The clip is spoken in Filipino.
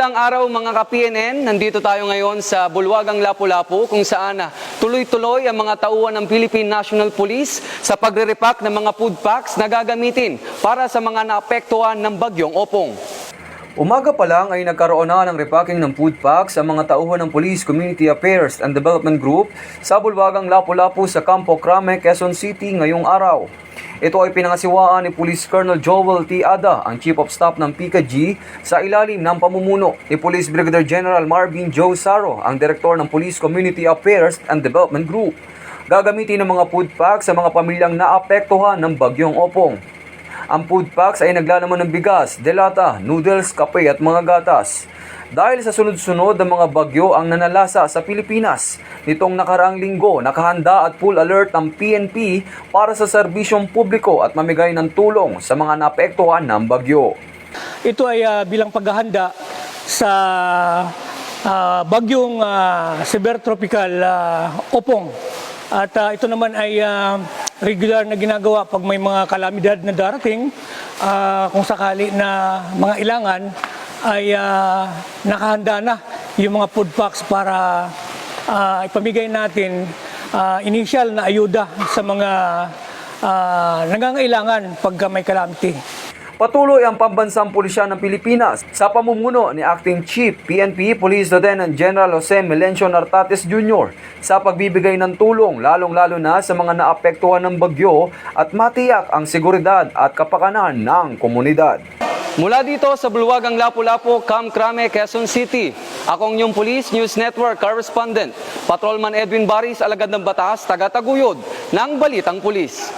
Mapagpalang araw mga ka-PNN, nandito tayo ngayon sa Bulwagang Lapu-Lapu kung saan tuloy-tuloy ang mga tauhan ng Philippine National Police sa pagre-repack ng mga food packs na gagamitin para sa mga naapektuhan ng bagyong Opong. Umaga pa lang ay nagkaroon na ng repacking ng food packs sa mga tauhan ng Police Community Affairs and Development Group sa Bulwagang Lapu-Lapu sa Campo Crame, Quezon City ngayong araw. Ito ay pinangasiwaan ni Police Colonel Joel T. Ada, ang Chief of Staff ng PCG, sa ilalim ng pamumuno ni Police Brigadier General Marvin Joe Saro, ang Direktor ng Police Community Affairs and Development Group. Gagamitin ng mga food packs sa mga pamilyang naapektuhan ng bagyong Opong. Ang food packs ay naglalaman ng bigas, delata, noodles, kape at mga gatas. Dahil sa sunod-sunod ng mga bagyo ang nanalasa sa Pilipinas, nitong nakaraang linggo nakahanda at full alert ang PNP para sa serbisyong publiko at mamigay ng tulong sa mga naapektuhan ng bagyo. Ito ay bilang paghahanda sa bagyong severe tropical Opong. At ito naman ay regular na ginagawa pag may mga kalamidad na darating, kung sakali na mga ilangan ay nakahanda na yung mga food packs para ipamigay natin initial na ayuda sa mga nangangailangan pagka may calamity. Patuloy ang pambansang pulisya ng Pilipinas sa pamumuno ni Acting Chief PNP Police Lieutenant General Jose Melencio Nartates Jr. sa pagbibigay ng tulong lalong-lalo na sa mga naapektuhan ng bagyo at matiyak ang seguridad at kapakanan ng komunidad. Mula dito sa Bulwagang Lapu-Lapu, Camp Crame, Quezon City, akong inyong Police News Network Correspondent, Patrolman Edwin Baris, alagad ng batas, taga-taguyod ng Balitang Pulis.